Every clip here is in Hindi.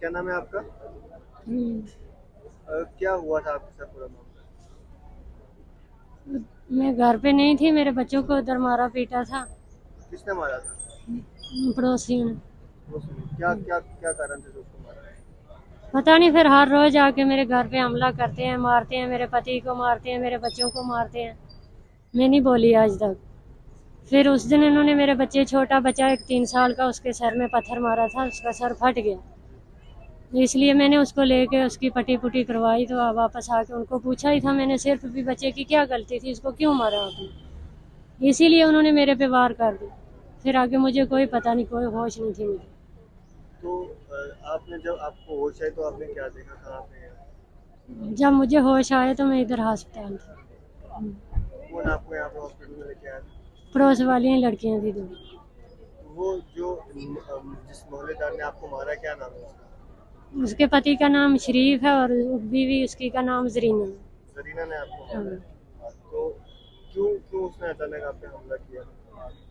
क्या नाम है आपका? हम्म, क्या हुआ था आपके साथ पूरा मामला? मैं घर पे नहीं थी, मेरे बच्चों को उधर मारा पीटा था किसने मारा था? पड़ोसियों ने। वो सुनिए, क्या क्या क्या कारण थे जो उसको मारा? पता नहीं, फिर हर रोज आके मेरे घर पे हमला करते हैं, मारते हैं, मेरे पति को मारते हैं, मेरे बच्चों को मारते हैं। मैं नहीं बोली आज तक। फिर उस दिन इन्होंने मेरे बच्चे, छोटा बच्चा एक 3 साल का, उसके सर में पत्थर मारा था, उसका सर फट गया। इसलिए मैंने उसको लेके उसकी पट्टी पुट्टी करवाई, तो वापस आके उनको पूछा ही था मैंने, सिर्फ भी बच्चे की क्या गलती थी, इसको क्यों मारा आपने। इसीलिए उन्होंने मेरे पे वार कर दी। फिर आगे मुझे कोई पता नहीं, कोई होश नहीं थी मुझे। तो आपने जब आपको होश आई तो आपने क्या देखा, कहाँ पे है? जब मुझे होश आया तो मैं इधर अस्पताल थी। कौन आपको यहाँ पे हॉस्पिटल में लेके आया था? पड़ोस वाली लड़कियां थी दो। वो जो जिस मोहल्लेदार ने आपको मारा, क्या नाम है उसका? उसके पति का नाम शरीफ है और बीवी उसकी का नाम जरीना है। जरीना ने आपको हाँ। मारा है? तो क्यों क्यों उसने अचानक आप पे हमला किया?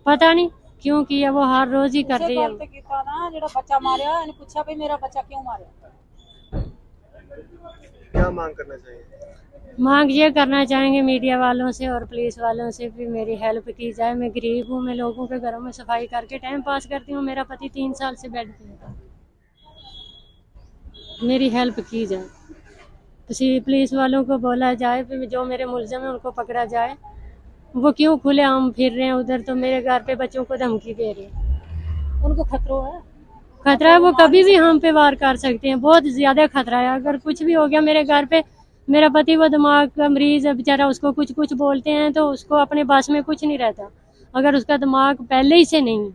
पता नहीं क्यों किया, वो हर रोज ही कर रही है। गलत किया ना जेड़ा बच्चा मारिया, इन्हें पूछा भाई मेरा बच्चा क्यों मारिया। क्या मांग करना चाहिए? मांग ये करना चाहेंगे मीडिया वालों से और पुलिस वालों से भी मेरी हेल्प की जाए। मैं गरीब हूँ, मैं लोगों के घरों में सफाई करके टाइम पास करती हूँ। मेरा पति 3 साल से बेड पे है। मेरी हेल्प की जाए। किसी पुलिस वालों को बोला जाए कि जो मेरे मुलजिम है उनको पकड़ा जाए। वो क्यों खुले आम फिर रहे हैं उधर, तो मेरे घर पे बच्चों को धमकी दे रहे हैं। उनको खतरो है। खतरा है, वो कभी भी हम पे वार कर सकते हैं, बहुत ज्यादा खतरा है। अगर कुछ भी हो गया मेरे घर पे, मेरा पति वो दिमाग का मरीज है बेचारा, उसको कुछ कुछ बोलते हैं तो उसको अपने बस में कुछ नहीं रहता। अगर उसका दिमाग पहले ही से नहीं है,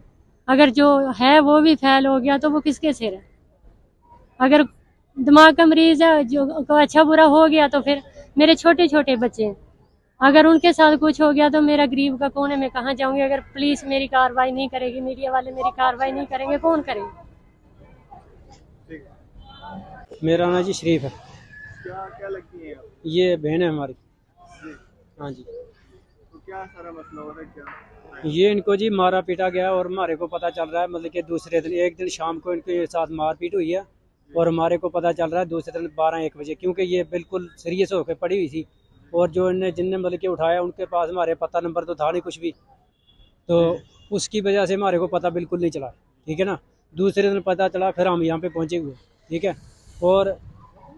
अगर जो है वो भी फेल हो गया तो वो किसके सिर है। अगर दिमाग का मरीज है जो को अच्छा बुरा हो गया तो फिर मेरे छोटे छोटे बच्चे हैं, अगर उनके साथ कुछ हो गया तो मेरा गरीब का कौन है, मैं कहाँ जाऊंगी। अगर पुलिस मेरी कार्रवाई नहीं करेगी, मीडिया वाले मेरी कार्रवाई नहीं करेंगे, कौन करेगा। ठीक है। मेरा नाम जी शरीफ है। क्या क्या लगती है आप? ये बहन है हमारी। जी। हाँ जी। तो क्या सारा मसला हो रहा है, क्या? ये इनको जी मारा पीटा गया और हमारे को पता चल रहा है, मतलब कि दूसरे दिन, एक दिन शाम को इनके साथ मारपीट हुई है और हमारे को पता चल रहा है दूसरे दिन 12-1 बजे, क्योंकि ये बिल्कुल सीरियस होकर पड़ी हुई थी। और जो इन्हें जिनने मतलब कि उठाया उनके पास हमारे पता नंबर तो था नहीं कुछ भी, तो उसकी वजह से हमारे को पता बिल्कुल नहीं चला। ठीक है ना। दूसरे दिन पता चला, फिर हम यहाँ पे पहुँचे हुए। ठीक है। और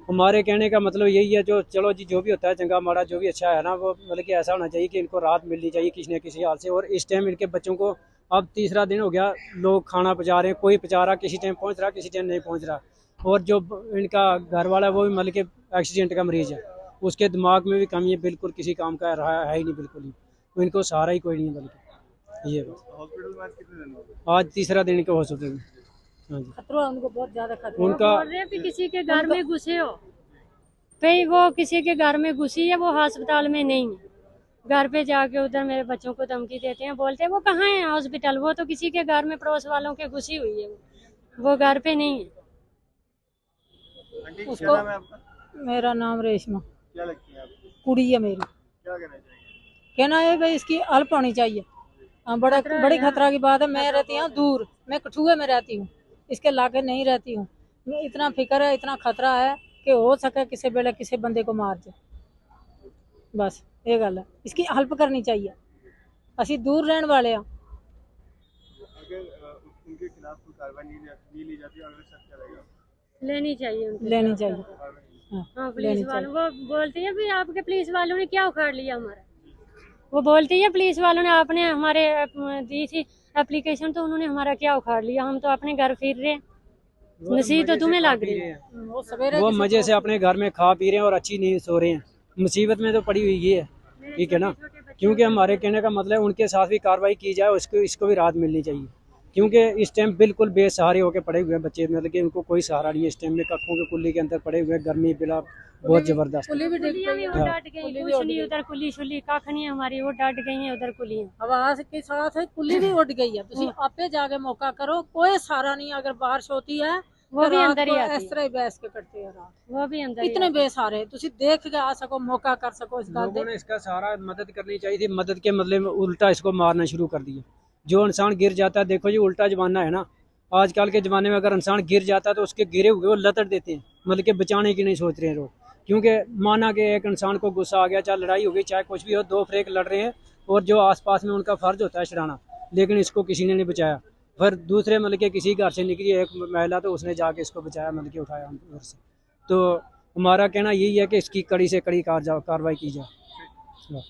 हमारे कहने का मतलब यही है, जो चलो जी जो भी होता है चंगा माड़ा जो भी अच्छा है ना, वो मतलब कि ऐसा होना चाहिए कि इनको राहत मिलनी चाहिए किसी न किसी हाल से। और इस टाइम इनके बच्चों को अब तीसरा दिन हो गया, लोग खाना पहुँचा रहे हैं, कोई पहुँचा रहा, किसी टाइम पहुँच रहा, किसी टाइम नहीं पहुँच रहा। और जो इनका घर वाला है वो भी मतलब कि एक्सीडेंट का मरीज है, उसके दिमाग में भी कमी है, बिल्कुल किसी काम का रहा है ही नहीं बिल्कुल ही। तो इनको सहारा ही कोई नहीं है बल्कि ये बस। हॉस्पिटल में आज कितने दिन हो गए? आज तीसरा दिन इनके हॉस्पिटल में। हाँ जी। खतरो है उनको, बहुत ज्यादा खतरो। उनका बोल रहे हैं कि किसी के घर में घुसे हो, भाई वो किसी के घर में घुसी है, वो अस्पताल में नहीं है। घर पे जाके उधर मेरे बच्चों को धमकी देते हैं, बोलते हैं वो कहाँ है हॉस्पिटल, वो तो किसी के घर में पड़ोस वालों के घुसी हुई है, वो घर पे नहीं है। आंटी क्या उसको नाम है आपका? मेरा नाम रेशमा, क्या लगती है आपको? कुड़ी है मेरी। क्या कहना चाहिए? कहना है भाई इसकी हेल्प होनी चाहिए। हाँ, बड़ी खतरा की बात है। मैं रहती हूँ दूर, मैं कठुए में रहती हूँ, इसके लागे नहीं रहती हूँ। इतना फिक्र है, इतना खतरा है कि हो सके किसी वेले किसी बंदे को मार दे। बस ये गल है, इसकी हेल्प करनी चाहिए। असी दूर रहने वाले हैं। अगर उनके खिलाफ कोई कार्रवाई नहीं ली जाती और अगर सच करेगा लेनी चाहिए उनके लेनी खिलाफ चाहिए। कार्रवाई? हाँ, हाँ, लेनी पुलिस वालों, चाहिए। वो बोलती है भी आपके पुलिस वालों ने क्या उखाड़ लिया हमारा। वो बोलती है पुलिस वालों ने, आपने हमारे दी थी एप्लीकेशन तो उन्होंने हमारा क्या उखाड़ लिया, हम तो अपने घर फिर रहे हैं, नसीब तो तुम्हें लग रही है। वो सवेरे वो किसी मजे को- से अपने घर में खा पी रहे हैं और अच्छी नींद सो रहे हैं। मुसीबत में तो पड़ी हुई ये है। ठीक है ना। क्योंकि हमारे कहने का मतलब उनके साथ भी कार्रवाई की जाए, उसको इसको भी राहत मिलनी चाहिए। क्योंकि इस टाइम बिल्कुल बेसहारे होकर पड़े हुए हैं बच्चे, मतलब कि उनको कोई सहारा नहीं है इस टाइम में, कक्कों के कुल्ली के अंदर पड़े हुए हैं, गर्मी बिला बहुत जबरदस्त। कुली भी डिग कुलियां भी गई वो है। डट गई, कुछ नहीं उधर कुली शुली कख नहीं हमारी, वो डट गई है उधर कुलियां। आवाज के साथ है, कुली भी उड़ गई है। तुसी आपे जाके मौका करो, कोई सहारा नहीं। अगर बारिश होती है वो तो भी रात अंदर ही को आती इस है, तरह ही बैस के करते हैं रात। वो भी अंदर ही इतने आती है। बेसहारे तुसी देख के आ सको, मौका कर सको इस गल लोगों दे। ने इसका सहारा मदद करनी चाहिए थी, मदद के मतलब में उल्टा इसको मारना शुरू कर दिया। जो इंसान गिर जाता है, देखो जी उल्टा जमाना है ना। आजकल के ज़माने में अगर इंसान गिर जाता है तो उसके गिरे हुए वो लतड़ देते हैं, मतलब कि बचाने की नहीं सोच रहे हैं लोग। क्योंकि माना कि एक इंसान को गुस्सा आ गया, चाहे लड़ाई हो गई, चाहे कुछ भी हो, दो फ्रेक लड़ रहे हैं और जो आसपास में उनका फ़र्ज होता है छुड़ाना, लेकिन इसको किसी ने नहीं बचाया। फिर दूसरे मतलब कि किसी घर से निकली एक महिला, तो उसने जाके इसको बचाया, मतलब कि उठाया उधर से। तो हमारा कहना यही है कि इसकी कड़ी से कड़ी कार्रवाई की जाए।